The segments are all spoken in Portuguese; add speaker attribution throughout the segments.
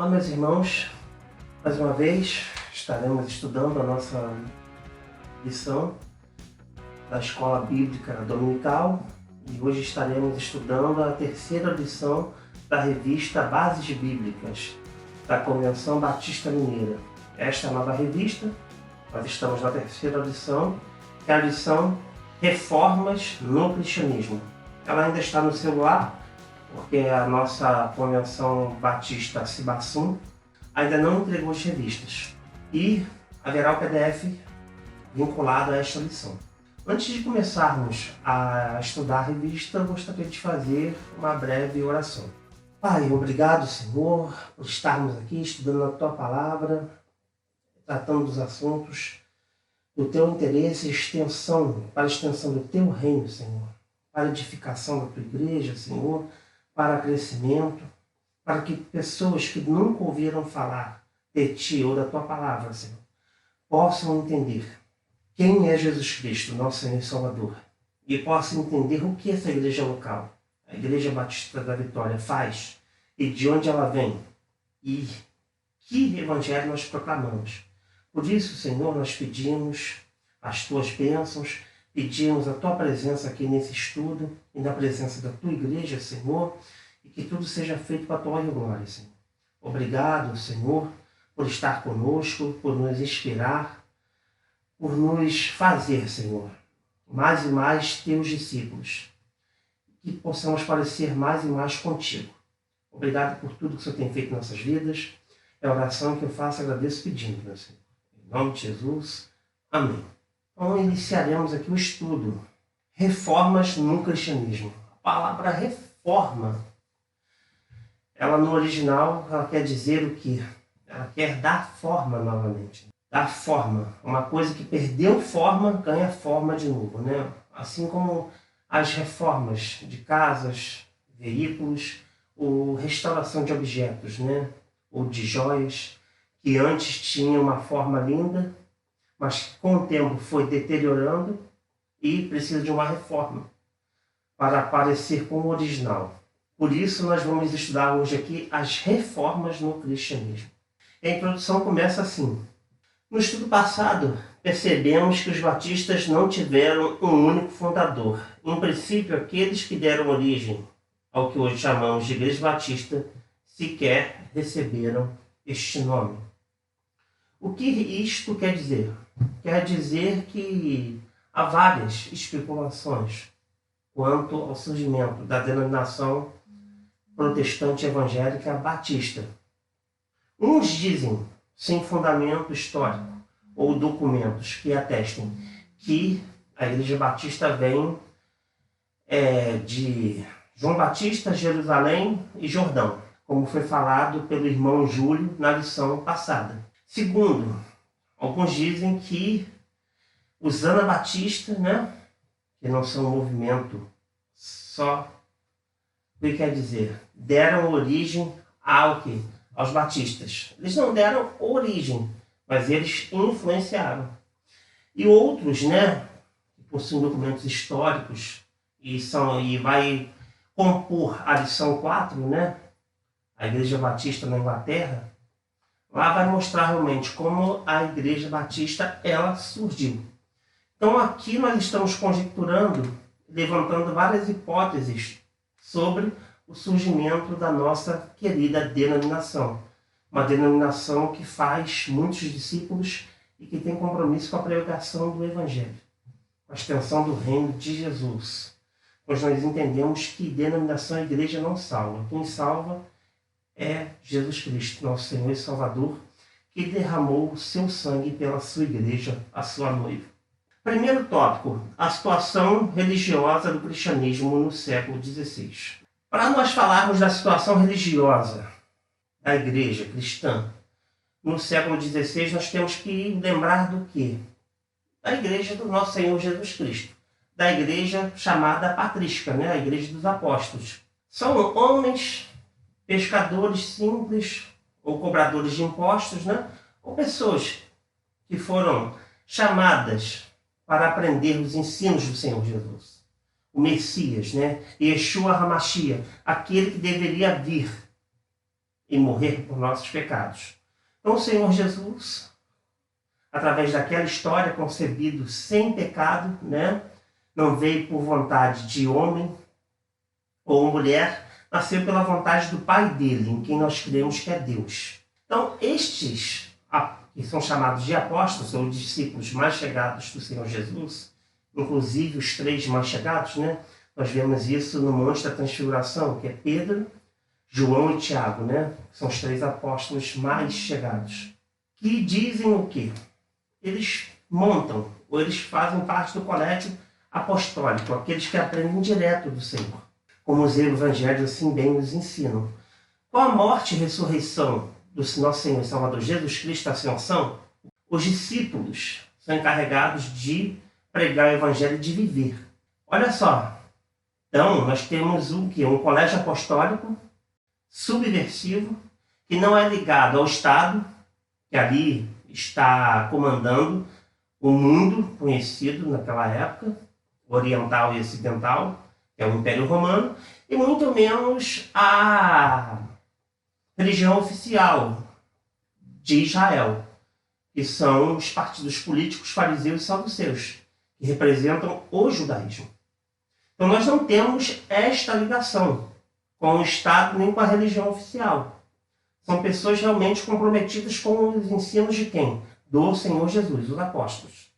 Speaker 1: Olá, meus irmãos, mais uma vez estaremos estudando a nossa lição da Escola Bíblica Dominical e hoje estaremos estudando a terceira lição da revista Bases Bíblicas da Convenção Batista Mineira. Esta é a nova revista, nós estamos na terceira lição, que é a lição Reformas no Cristianismo. Ela ainda está no celular, porque a nossa Convenção Batista Cibassum ainda não entregou as revistas. E haverá o PDF vinculado a esta lição. Antes de começarmos a estudar a revista, eu gostaria de fazer uma breve oração. Pai, obrigado, Senhor, por estarmos aqui estudando a Tua Palavra, tratando dos assuntos do Teu interesse e para a extensão do Teu reino, Senhor, para a edificação da Tua igreja, Senhor, para crescimento, para que pessoas que nunca ouviram falar de Ti ou da Tua Palavra, Senhor, possam entender quem é Jesus Cristo, nosso Senhor e Salvador, e possam entender o que essa igreja local, a Igreja Batista da Vitória, faz e de onde ela vem e que evangelho nós proclamamos. Por isso, Senhor, nós pedimos as Tuas bênçãos, pedimos a Tua presença aqui nesse estudo e na presença da Tua igreja, Senhor, e que tudo seja feito para a Tua honra e glória, Senhor. Obrigado, Senhor, por estar conosco, por nos inspirar, por nos fazer, Senhor, mais e mais Teus discípulos, que possamos parecer mais e mais contigo. Obrigado por tudo que o Senhor tem feito em nossas vidas. É a oração que eu faço e agradeço pedindo, meu Senhor. Em nome de Jesus. Amém. Então, iniciaremos aqui o estudo. Reformas no cristianismo. A palavra reforma, ela no original, ela quer dizer o quê? Ela quer dar forma novamente. Dar forma. Uma coisa que perdeu forma, ganha forma de novo, né? Assim como as reformas de casas, veículos, ou restauração de objetos, né? Ou de joias, que antes tinham uma forma linda, mas que com o tempo foi deteriorando e precisa de uma reforma para parecer com o original. Por isso nós vamos estudar hoje aqui as reformas no cristianismo. A introdução começa assim. No estudo passado, percebemos que os batistas não tiveram um único fundador. Em princípio, aqueles que deram origem ao que hoje chamamos de Igreja Batista sequer receberam este nome. O que isto quer dizer? Quer dizer que há várias especulações quanto ao surgimento da denominação protestante evangélica batista. Uns dizem, sem fundamento histórico ou documentos que atestem, que a Igreja Batista vem de João Batista, Jerusalém e Jordão, como foi falado pelo irmão Júlio na lição passada. Segundo, alguns dizem que os anabatistas, né, que não são um movimento só, o que quer dizer? Deram origem aos batistas. Eles não deram origem, mas eles influenciaram. E outros, né, que possuem documentos históricos e vai compor a lição 4, né, a Igreja Batista na Inglaterra, lá vai mostrar realmente como a Igreja Batista ela surgiu. Então aqui nós estamos conjecturando, levantando várias hipóteses sobre o surgimento da nossa querida denominação. Uma denominação que faz muitos discípulos e que tem compromisso com a pregação do Evangelho, com a extensão do reino de Jesus. Pois nós entendemos que denominação e igreja não salva. Quem salva é Jesus Cristo, nosso Senhor e Salvador, que derramou o seu sangue pela sua igreja, a sua noiva. Primeiro tópico, a situação religiosa do cristianismo no século XVI. Para nós falarmos da situação religiosa da igreja cristã no século XVI, nós temos que lembrar do quê? Da igreja do nosso Senhor Jesus Cristo, da igreja chamada patrística, né? A igreja dos apóstolos. São homens pescadores simples ou cobradores de impostos, né? Ou pessoas que foram chamadas para aprender os ensinos do Senhor Jesus. O Messias, né? Yeshua HaMashiach, aquele que deveria vir e morrer por nossos pecados. Então o Senhor Jesus, através daquela história concebido sem pecado, né, não veio por vontade de homem ou mulher, nasceu pela vontade do Pai dele, em quem nós cremos que é Deus. Então estes, que são chamados de apóstolos, ou discípulos mais chegados do Senhor Jesus, inclusive os 3 mais chegados, né? Nós vemos isso no Monte da Transfiguração, que é Pedro, João e Tiago, né? São os 3 apóstolos mais chegados. Que dizem o quê? Eles montam, ou eles fazem parte do colégio apostólico, aqueles que aprendem direto do Senhor, como os evangelhos assim bem nos ensinam. Com a morte e ressurreição do nosso Senhor e Salvador Jesus Cristo, a ascensão, os discípulos são encarregados de pregar o evangelho e de viver. Olha só, então nós temos o quê? Um colégio apostólico subversivo, que não é ligado ao Estado, que ali está comandando o mundo conhecido naquela época, oriental e ocidental, que é o Império Romano, e muito menos a religião oficial de Israel, que são os partidos políticos fariseus e saduceus, que representam o judaísmo. Então nós não temos esta ligação com o Estado nem com a religião oficial. São pessoas realmente comprometidas com os ensinos de quem? Do Senhor Jesus, os apóstolos.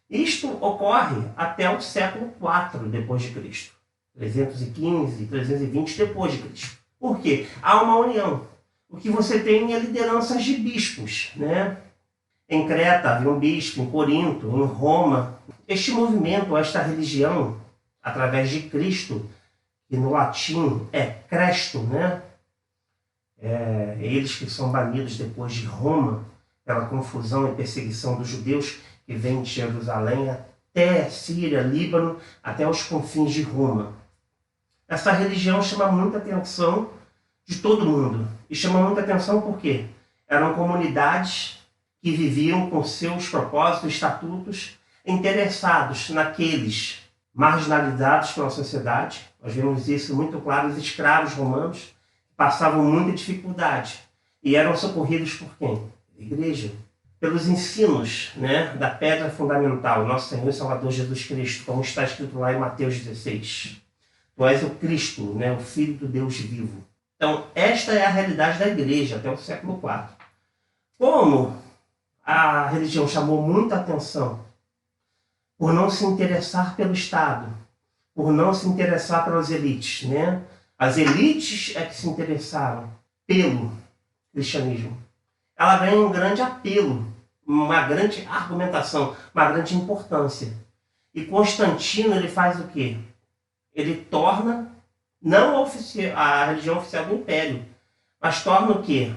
Speaker 1: Isto ocorre até o século IV depois de Cristo. 315, 320 depois de Cristo. Por quê? Há uma união. O que você tem é lideranças de bispos, né? Em Creta havia um bispo, em Corinto, em Roma. Este movimento, esta religião, através de Cristo, que no latim é Cresto, né? Eles que são banidos depois de Roma, pela confusão e perseguição dos judeus, que vêm de Jerusalém até Síria, Líbano, até os confins de Roma. Essa religião chama muita atenção de todo mundo. E chama muita atenção porque eram comunidades que viviam com seus propósitos, estatutos, interessados naqueles marginalizados pela sociedade. Nós vemos isso muito claro, os escravos romanos passavam muita dificuldade e eram socorridos por quem? A igreja. Pelos ensinos, né, da pedra fundamental, nosso Senhor e Salvador Jesus Cristo, como está escrito lá em Mateus 16. Tu és o Cristo, né, o Filho do Deus vivo. Então, esta é a realidade da igreja até o século IV. Como a religião chamou muita atenção por não se interessar pelo Estado, por não se interessar pelas elites, né? As elites é que se interessaram pelo cristianismo. Ela ganha um grande apelo, uma grande argumentação, uma grande importância. E Constantino, ele faz o quê? Ele torna, não a religião oficial do Império, mas torna o quê?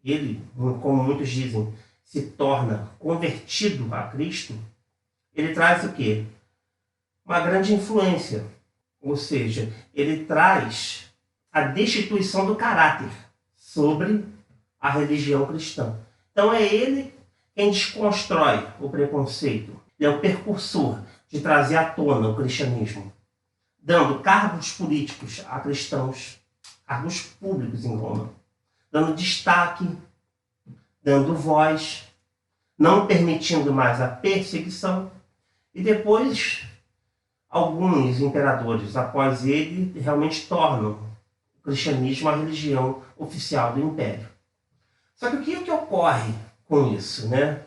Speaker 1: Ele, como muitos dizem, se torna convertido a Cristo. Ele traz o quê? Uma grande influência. Ou seja, ele traz a destituição do caráter sobre a religião cristã. Então é ele quem desconstrói o preconceito. Ele é o precursor de trazer à tona o cristianismo, dando cargos políticos a cristãos, cargos públicos em Roma, dando destaque, dando voz, não permitindo mais a perseguição. E depois, alguns imperadores, após ele, realmente tornam o cristianismo a religião oficial do império. Só que o que ocorre com isso, né?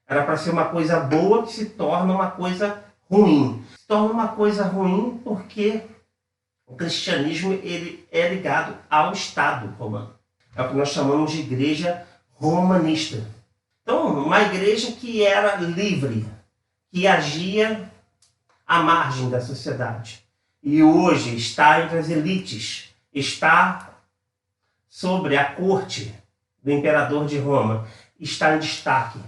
Speaker 1: Era para ser uma coisa boa que se torna uma coisa ruim. Se torna uma coisa ruim porque o cristianismo ele é ligado ao Estado romano. É o que nós chamamos de igreja romanista. Então, uma igreja que era livre, que agia à margem da sociedade. E hoje está entre as elites, está sobre a corte do imperador de Roma, está em destaque,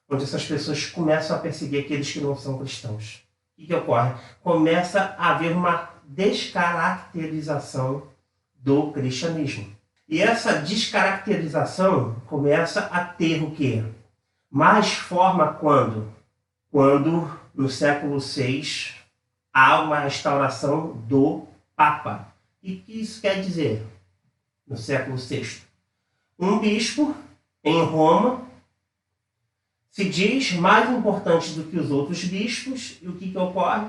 Speaker 1: onde essas pessoas começam a perseguir aqueles que não são cristãos. O que ocorre? Começa a haver uma descaracterização do cristianismo. E essa descaracterização começa a ter o quê? Mais forma quando no século VI há uma restauração do Papa. E o que isso quer dizer? no século VI. Um bispo em Roma se diz mais importante do que os outros bispos, e o que ocorre?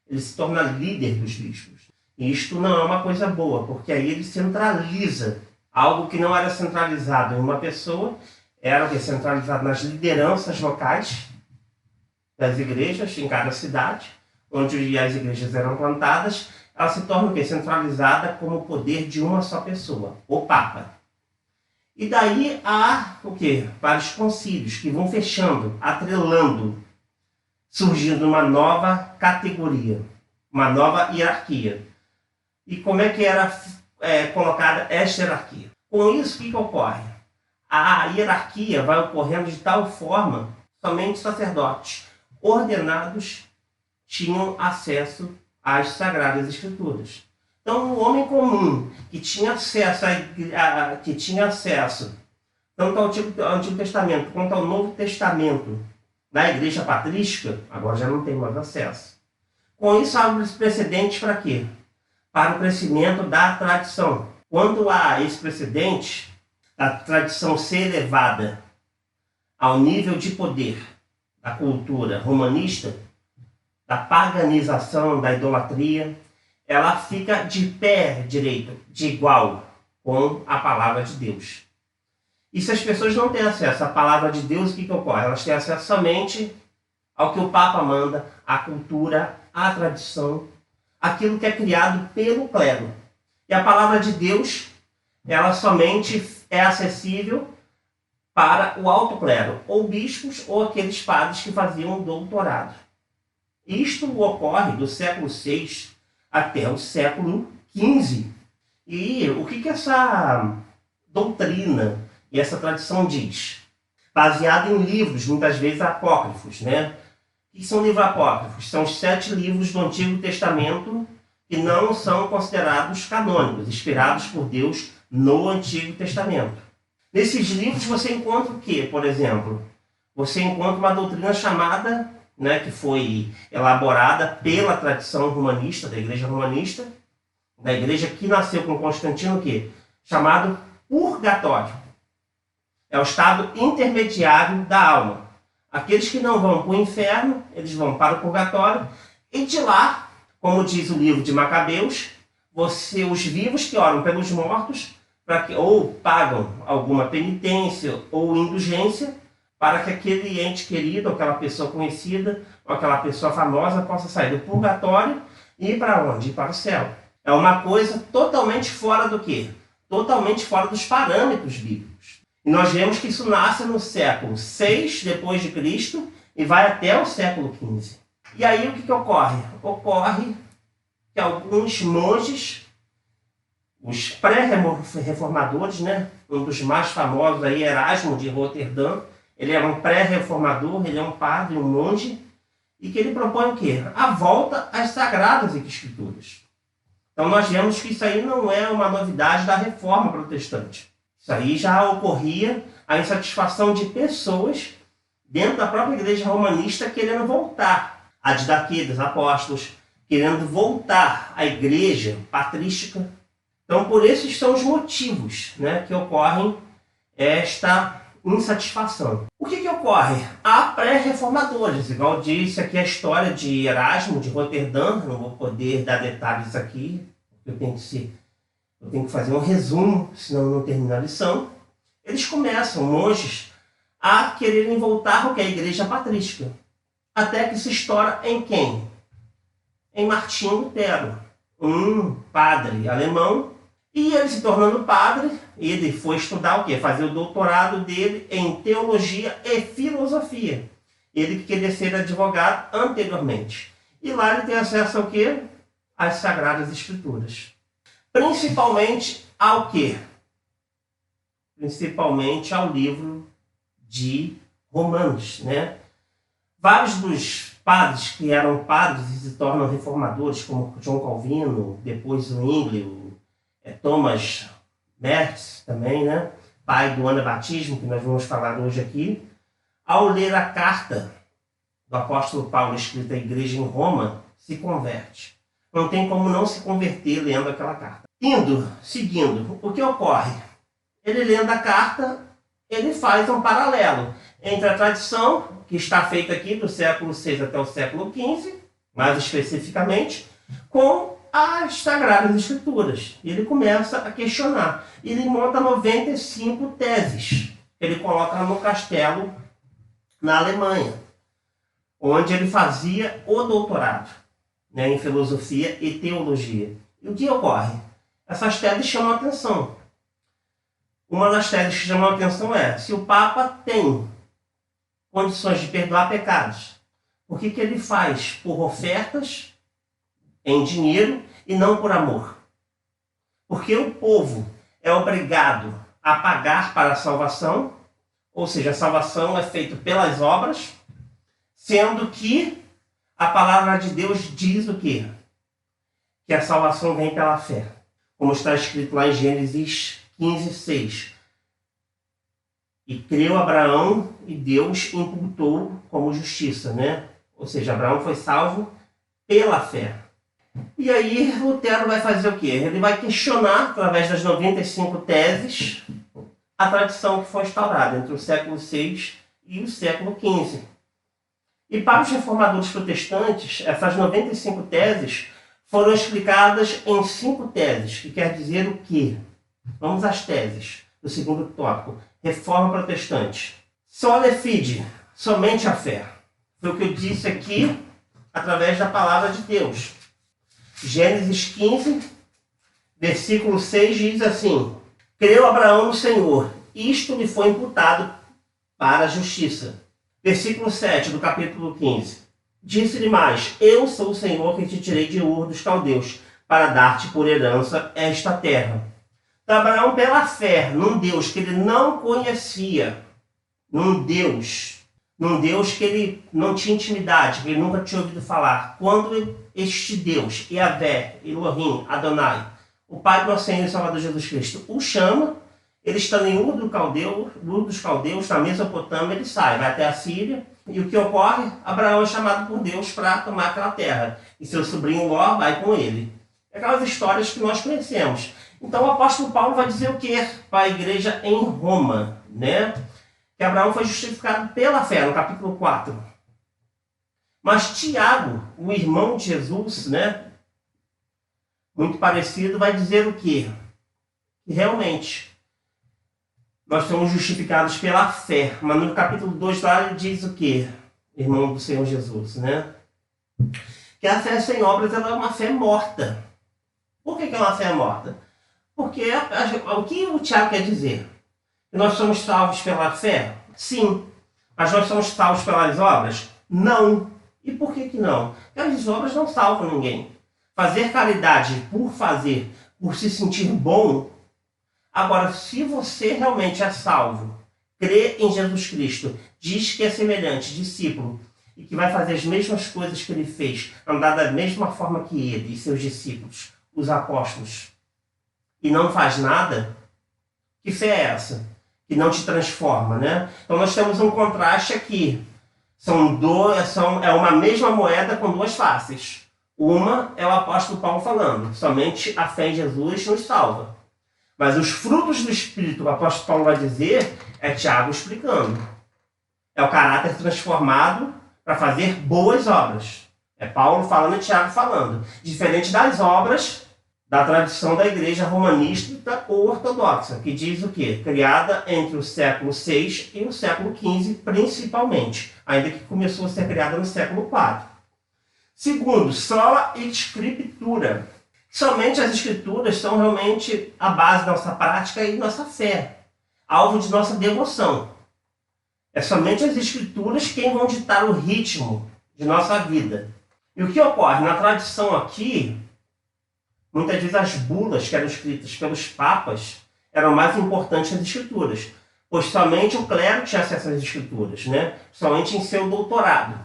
Speaker 1: Ele se torna líder dos bispos. E isto não é uma coisa boa, porque aí ele centraliza algo que não era centralizado em uma pessoa, era centralizado nas lideranças locais das igrejas em cada cidade, onde as igrejas eram plantadas. Ela se torna o quê? Centralizada como o poder de uma só pessoa, o Papa. E daí há o quê? Vários concílios que vão fechando, atrelando, surgindo uma nova categoria, uma nova hierarquia. E como é que era colocada esta hierarquia? Com isso, o que ocorre? A hierarquia vai ocorrendo de tal forma, somente sacerdotes ordenados tinham acesso às Sagradas Escrituras. Então, o homem comum que tinha acesso, tanto ao Antigo Testamento quanto ao Novo Testamento da Igreja Patrística, agora já não tem mais acesso. Com isso, abre precedentes para quê? Para o crescimento da tradição. Quando há esse precedente, a tradição ser elevada ao nível de poder da cultura romanista, da paganização, da idolatria, ela fica de pé direito, de igual com a palavra de Deus. E se as pessoas não têm acesso à palavra de Deus, o que ocorre? Elas têm acesso somente ao que o Papa manda, à cultura, à tradição, aquilo que é criado pelo clero. E a palavra de Deus, ela somente é acessível para o alto clero, ou bispos, ou aqueles padres que faziam doutorado. Isto ocorre do século VI até o século XV. E o que essa doutrina e essa tradição diz? Baseada em livros, muitas vezes apócrifos, né? O que são livros apócrifos? São os 7 livros do Antigo Testamento que não são considerados canônicos, inspirados por Deus no Antigo Testamento. Nesses livros você encontra o quê, por exemplo? Você encontra uma doutrina chamada, que foi elaborada pela tradição romanista, da igreja romanista, da igreja que nasceu com Constantino, chamado purgatório. É o estado intermediário da alma. Aqueles que não vão para o inferno, eles vão para o purgatório, e de lá, como diz o livro de Macabeus, os vivos que oram pelos mortos, ou pagam alguma penitência ou indulgência, para que aquele ente querido, aquela pessoa conhecida, ou aquela pessoa famosa possa sair do purgatório e ir para onde? Ir para o céu. É uma coisa totalmente fora do quê? Totalmente fora dos parâmetros bíblicos. E nós vemos que isso nasce no século VI depois de Cristo e vai até o século XV. E aí o que ocorre? Ocorre que alguns monges, os pré-reformadores, um dos mais famosos aí, Erasmo de Roterdã, ele é um pré-reformador, ele é um padre, um monge, e que ele propõe o quê? A volta às Sagradas Escrituras. Então nós vemos que isso aí não é uma novidade da Reforma Protestante. Isso aí já ocorria a insatisfação de pessoas dentro da própria igreja romanista querendo voltar à didaquia dos apóstolos, querendo voltar à igreja patrística. Então por esses são os motivos que ocorrem esta insatisfação. O que ocorre? Há pré-reformadores, igual disse aqui a história de Erasmo de Roterdã, não vou poder dar detalhes aqui, porque eu tenho que fazer um resumo, senão não termino a lição. Eles começam, monges, a quererem voltar ao que é a igreja patrística, até que se estoura em quem? Em Martinho Lutero, um padre alemão. E ele se tornando padre, ele foi estudar o quê? Fazer o doutorado dele em teologia e filosofia. Ele que queria ser advogado anteriormente. E lá ele tem acesso ao quê? Às Sagradas Escrituras. Principalmente ao quê? Principalmente ao livro de Romanos, Vários dos padres que eram padres e se tornam reformadores, como João Calvino, depois o Zwingli, Thomas Mertz também, pai do anabatismo, que nós vamos falar hoje aqui, ao ler a carta do apóstolo Paulo escrita à igreja em Roma, se converte. Não tem como não se converter lendo aquela carta. Seguindo, o que ocorre? Ele lendo a carta, ele faz um paralelo entre a tradição, que está feita aqui do século VI até o século XV, mais especificamente, com as Sagradas Escrituras. Ele começa a questionar. Ele monta 95 teses. Ele coloca no castelo, na Alemanha, onde ele fazia o doutorado, né, em filosofia e teologia. E o que ocorre? Essas teses chamam a atenção. Uma das teses que chamam a atenção é: se o Papa tem condições de perdoar pecados, por que ele faz por ofertas em dinheiro e não por amor? Porque o povo é obrigado a pagar para a salvação, ou seja, a salvação é feita pelas obras, sendo que a palavra de Deus diz o quê? Que a salvação vem pela fé. Como está escrito lá em Gênesis 15:6. E creu Abraão e Deus imputou como justiça, né? Ou seja, Abraão foi salvo pela fé. E aí Lutero vai fazer o quê? Ele vai questionar, através das 95 teses, a tradição que foi instaurada entre o século VI e o século XV. E para os reformadores protestantes, essas 95 teses foram explicadas em 5 teses, que quer dizer o quê? Vamos às teses do segundo tópico. Reforma protestante. Sola fide, somente a fé. Foi o que eu disse aqui, através da palavra de Deus. Gênesis 15, versículo 6 diz assim: creu Abraão no Senhor, isto lhe foi imputado para a justiça. Versículo 7 do capítulo 15. Disse-lhe mais: eu sou o Senhor que te tirei de Ur dos Caldeus, para dar-te por herança esta terra. Então, Abraão, pela fé num Deus que ele não conhecia, num Deus que ele não tinha intimidade, que ele nunca tinha ouvido falar. Quando este Deus, Yahvé, Elohim, Adonai, o Pai do nosso Senhor e Salvador Jesus Cristo, o chama, ele está em Ur dos Caldeus, na Mesopotâmia, ele sai, vai até a Síria. E o que ocorre? Abraão é chamado por Deus para tomar aquela terra. E seu sobrinho Ló vai com ele. Aquelas histórias que nós conhecemos. Então o apóstolo Paulo vai dizer o quê para a igreja em Roma, né? Que Abraão foi justificado pela fé, no capítulo 4. Mas Tiago, o irmão de Jesus, né? Muito parecido, vai dizer o quê? Que realmente nós somos justificados pela fé. Mas no capítulo 2 lá ele diz o quê? Irmão do Senhor Jesus, né? Que a fé sem obras ela é uma fé morta. Por que é uma fé morta? Porque o que o Tiago quer dizer? Que nós somos salvos pela fé? Sim. Mas nós somos salvos pelas obras? Não. E por que não? Porque as obras não salvam ninguém. Fazer caridade por fazer, por se sentir bom. Agora, se você realmente é salvo, crê em Jesus Cristo, diz que é semelhante, discípulo, e que vai fazer as mesmas coisas que ele fez, andar da mesma forma que ele e seus discípulos, os apóstolos, e não faz nada, que fé é essa? Que não te transforma, né? Então nós temos um contraste aqui. É uma mesma moeda com duas faces. Uma é o apóstolo Paulo falando, somente a fé em Jesus nos salva. Mas os frutos do Espírito, o apóstolo Paulo vai dizer, é Tiago explicando. É o caráter transformado para fazer boas obras. É Paulo falando e Tiago falando. Diferente das obras da tradição da igreja romanística ou ortodoxa, que diz o quê? Criada entre o século VI e o século XV, principalmente, ainda que começou a ser criada no século IV. Segundo, sola escritura. Somente as escrituras são realmente a base da nossa prática e nossa fé, alvo de nossa devoção. É somente as escrituras quem vão ditar o ritmo de nossa vida. E o que ocorre? Na tradição aqui, muitas vezes as bulas que eram escritas pelos papas eram mais importantes que as escrituras, pois somente o clero tinha acesso às escrituras, né? Somente em seu doutorado,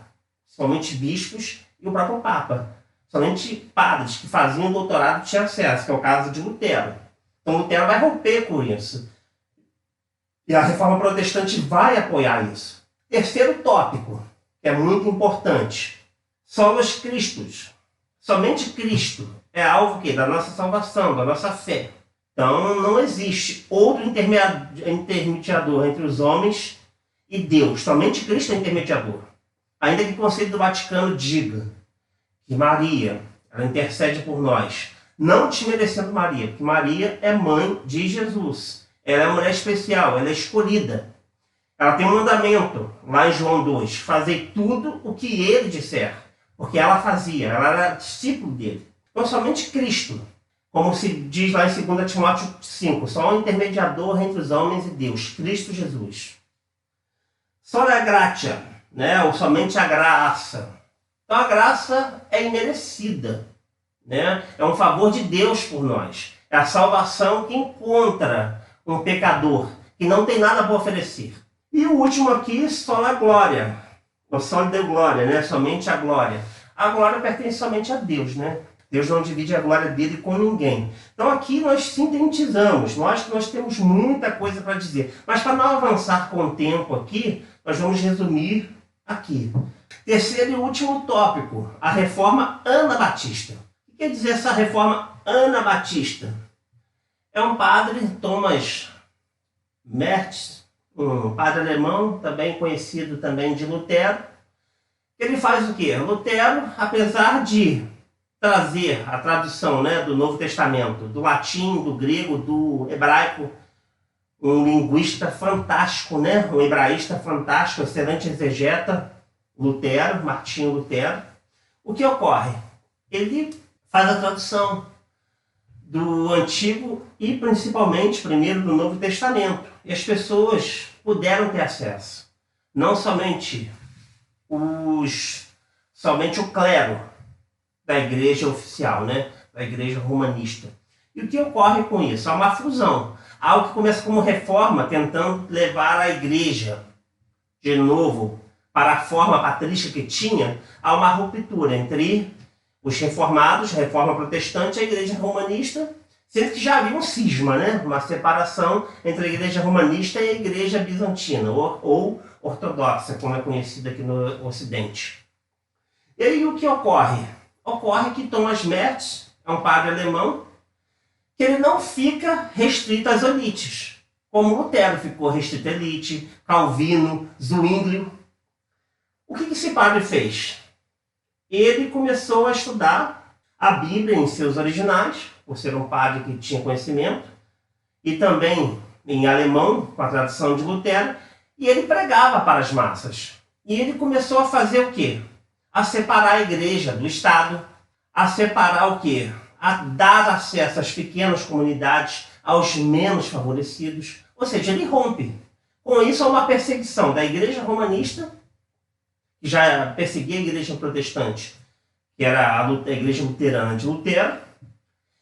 Speaker 1: somente bispos e o próprio papa. Somente padres que faziam doutorado tinham acesso, que é o caso de Lutero. Então Lutero vai romper com isso. E a reforma protestante vai apoiar isso. Terceiro tópico, que é muito importante. Solos Christus. Somente Cristo é alvo que? Da nossa salvação, da nossa fé. Então não existe outro intermediador entre os homens e Deus. Somente Cristo é intermediador. Ainda que o Concílio do Vaticano diga que Maria, ela intercede por nós, não desmerecendo Maria, porque Maria é mãe de Jesus. Ela é uma mulher especial, ela é escolhida. Ela tem um mandamento, lá em João 2, fazer tudo o que ele disser. Porque ela fazia, ela era discípulo dele. Então somente Cristo, como se diz lá em 2 Timóteo 5, só um intermediador entre os homens e Deus, Cristo Jesus. Sola gratia, né? Ou somente a graça. Então a graça é imerecida, né? É um favor de Deus por nós. É a salvação que encontra um pecador que não tem nada para oferecer. E o último aqui, sola glória. O solo de glória, né? Somente a glória. A glória pertence somente a Deus, né? Deus não divide a glória dele com ninguém. Então aqui nós sintetizamos, nós temos muita coisa para dizer. Mas para não avançar com o tempo aqui, nós vamos resumir aqui. Terceiro e último tópico, a reforma anabatista. O que quer dizer essa reforma anabatista? É um padre, Thomas Mertz, um padre alemão, também conhecido também de Lutero. Ele faz o quê? Lutero, apesar de trazer a tradução, né, do Novo Testamento, do latim, do grego, do hebraico, um linguista fantástico, né, um hebraísta fantástico, excelente exegeta, Lutero, Martinho Lutero. O que ocorre? Ele faz a tradução do Antigo e principalmente primeiro do Novo Testamento. E as pessoas puderam ter acesso. Não somente o clero da igreja oficial, né? Da igreja romanista. E o que ocorre com isso? Há uma fusão. Algo que começa como reforma, tentando levar a igreja de novo para a forma patrística que tinha, há uma ruptura entre os reformados, a reforma protestante e a igreja romanista, sendo que já havia um cisma, né? Uma separação entre a igreja romanista e a igreja bizantina, ou ortodoxa, como é conhecida aqui no Ocidente. E aí o que ocorre? Ocorre que Thomas Mertz é um padre alemão que ele não fica restrito às elites, como Lutero ficou restrito à elite, Calvino, Zwinglio. O que esse padre fez? Ele começou a estudar a Bíblia em seus originais, por ser um padre que tinha conhecimento, e também em alemão, com a tradução de Lutero, e ele pregava para as massas. E ele começou a fazer o quê? A separar a igreja do Estado, a separar o quê? A dar acesso às pequenas comunidades, aos menos favorecidos. Ou seja, ele rompe. Com isso, há uma perseguição da igreja romanista, que já perseguia a igreja protestante, que era a igreja luterana de Lutero.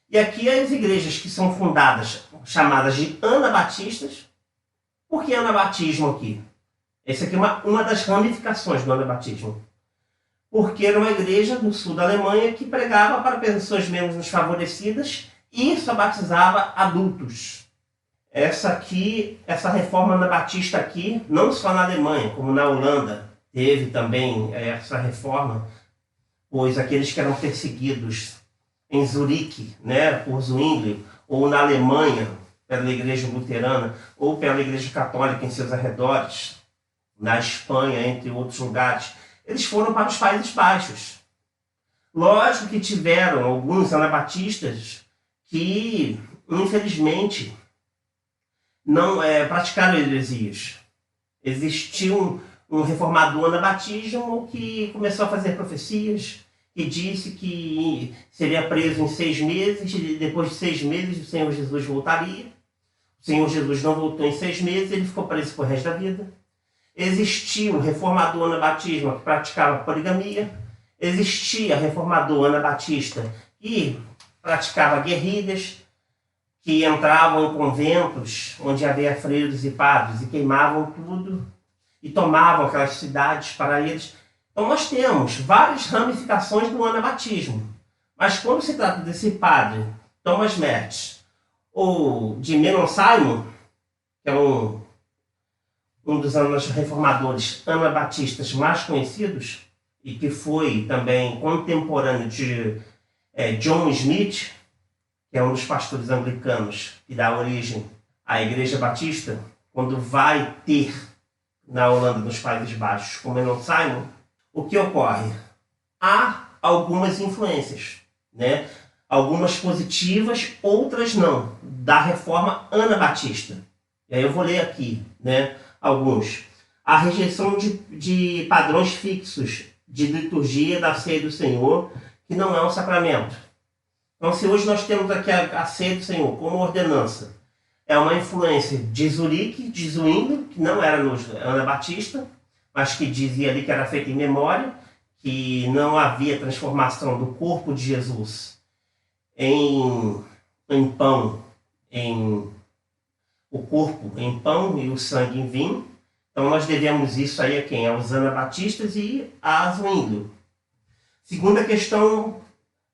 Speaker 1: E aqui as igrejas que são fundadas, chamadas de anabatistas. Por que anabatismo aqui? Essa aqui é uma das ramificações do anabatismo. Porque era uma igreja do sul da Alemanha que pregava para pessoas menos desfavorecidas e só batizava adultos. Essa reforma anabatista aqui, não só na Alemanha, como na Holanda, teve também essa reforma, pois aqueles que eram perseguidos em Zurique, né, por Zwinglio, ou na Alemanha, pela igreja luterana, ou pela igreja católica em seus arredores, na Espanha, entre outros lugares, eles foram para os Países Baixos. Lógico que tiveram alguns anabatistas que, infelizmente, não praticaram heresias. Existiu um reformador anabatismo que começou a fazer profecias, que disse que seria preso em 6 meses, e depois de 6 meses o Senhor Jesus voltaria. O Senhor Jesus não voltou em 6 meses, ele ficou preso por resto da vida. Existia um reformador anabatismo que praticava poligamia. Existia reformador anabatista que praticava guerrilhas, que entravam em conventos onde havia freiros e padres e queimavam tudo e tomavam aquelas cidades para eles. Então nós temos várias ramificações do anabatismo. Mas quando se trata desse padre, Thomas Mertz, ou de Menon Simon, que é um dos reformadores anabatistas mais conhecidos, e que foi também contemporâneo de John Smith, que é um dos pastores anglicanos que dá origem à Igreja Batista, quando vai ter na Holanda, nos Países Baixos, com Menon Simon, o que ocorre? Há algumas influências, né? Algumas positivas, outras não, da reforma anabatista. E aí eu vou ler aqui, né, alguns. A rejeição de padrões fixos de liturgia da ceia do Senhor, que não é um sacramento. Então, se hoje nós temos aqui a ceia do Senhor como ordenança, é uma influência de Zurique, de Zwingli, que não era no Anabatista, mas que dizia ali que era feita em memória, que não havia transformação do corpo de Jesus em pão, o corpo em pão e o sangue em vinho. Então nós devemos isso aí a quem? Aos anabatistas e a Zwingli. Segunda questão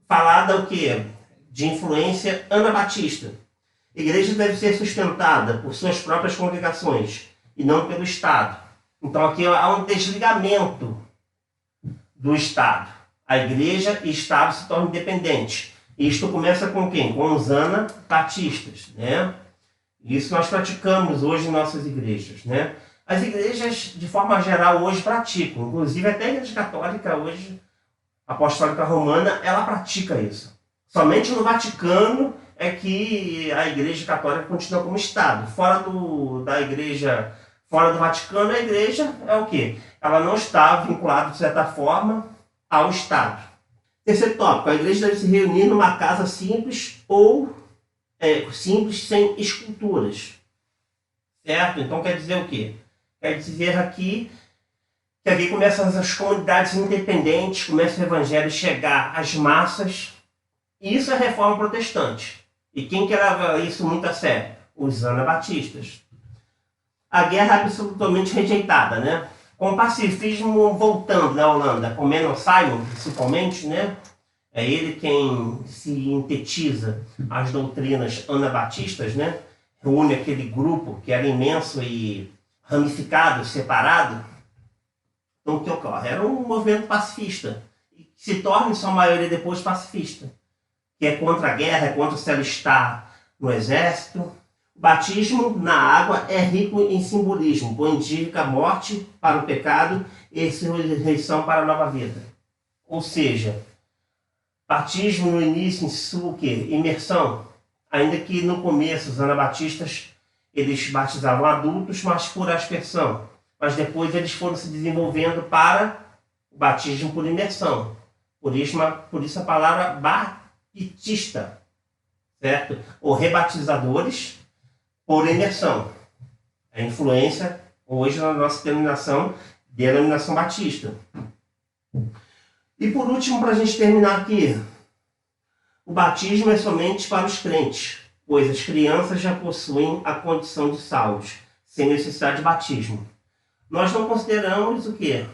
Speaker 1: falada o quê? De influência anabatista. A igreja deve ser sustentada por suas próprias congregações e não pelo Estado. Então aqui há um desligamento do Estado. A igreja e o Estado se tornam independentes. E isto começa com quem? Com os anabatistas, né? Isso nós praticamos hoje em nossas igrejas, né? As igrejas, de forma geral, hoje praticam. Inclusive até a Igreja Católica hoje, Apostólica Romana, ela pratica isso. Somente no Vaticano é que a Igreja Católica continua como Estado. Fora do Vaticano, a Igreja é o quê? Ela não está vinculada, de certa forma, ao Estado. Terceiro tópico, a Igreja deve se reunir numa casa simples ou simples sem esculturas. Certo? Então quer dizer o quê? Quer dizer aqui que aqui começam as comunidades independentes, começa o Evangelho a chegar às massas. E isso é reforma protestante. E quem que leva isso muito a sério? Os anabatistas. A guerra é absolutamente rejeitada, né? Com o pacifismo voltando na Holanda, com Menon Simon, principalmente, né? É ele quem sintetiza as doutrinas anabatistas, né? Reúne aquele grupo que era imenso e ramificado, separado. Então o que ocorre? Era um movimento pacifista, que se torna em sua maioria depois pacifista, que é contra a guerra, é contra se alistar no exército. O batismo na água é rico em simbolismo, pois indica a morte para o pecado e ressurreição para a nova vida. Ou seja, batismo no início em sua o quê? Imersão. Ainda que no começo os anabatistas eles batizavam adultos, mas por aspersão. Mas depois eles foram se desenvolvendo para o batismo por imersão. Por isso a palavra batista, certo? Ou rebatizadores por imersão. A influência hoje na nossa denominação batista. E por último, para a gente terminar aqui, o batismo é somente para os crentes, pois as crianças já possuem a condição de salvos, sem necessidade de batismo. Nós não consideramos o quê?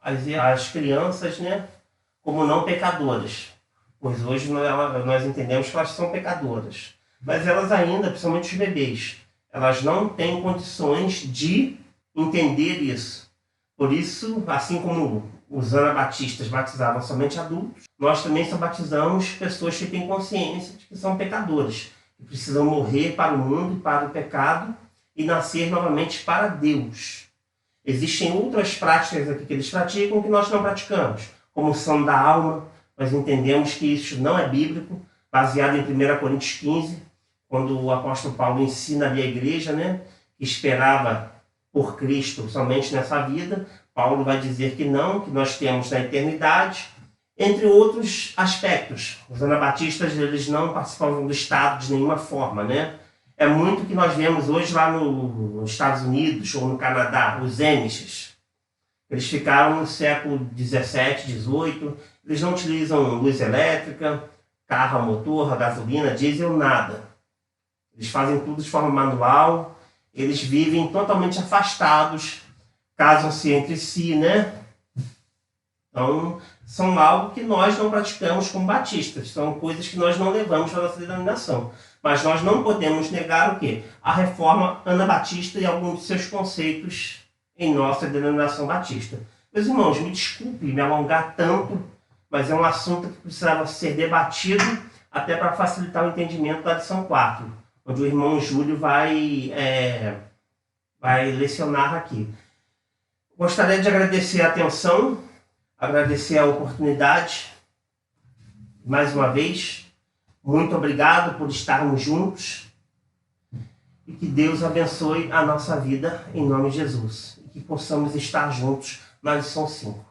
Speaker 1: As crianças, né, como não pecadoras, pois hoje nós entendemos que elas são pecadoras. Mas elas ainda, principalmente os bebês, elas não têm condições de entender isso. Por isso, assim como os anabatistas batizavam somente adultos, nós também só batizamos pessoas que têm consciência de que são pecadoras, que precisam morrer para o mundo e para o pecado e nascer novamente para Deus. Existem outras práticas aqui que eles praticam que nós não praticamos, como são da alma. Nós entendemos que isso não é bíblico, baseado em 1 Coríntios 15, quando o apóstolo Paulo ensina ali a igreja, né, que esperava por Cristo somente nessa vida. Paulo vai dizer que não, que nós temos na eternidade, entre outros aspectos. Os anabatistas eles não participavam do Estado de nenhuma forma, né? É muito que nós vemos hoje lá nos Estados Unidos ou no Canadá, os Amish. Eles ficaram no século 17, 18, eles não utilizam luz elétrica, carro a motor, a gasolina, diesel, nada. Eles fazem tudo de forma manual, eles vivem totalmente afastados, casam-se entre si, né? Então, são algo que nós não praticamos como batistas, são coisas que nós não levamos para a nossa denominação. Mas nós não podemos negar o quê? A reforma anabatista e alguns de seus conceitos em nossa denominação batista. Meus irmãos, me desculpe me alongar tanto, mas é um assunto que precisava ser debatido até para facilitar o entendimento da lição 4, onde o irmão Júlio vai lecionar aqui. Gostaria de agradecer a atenção, agradecer a oportunidade. Mais uma vez, muito obrigado por estarmos juntos e que Deus abençoe a nossa vida em nome de Jesus e que possamos estar juntos na lição 5.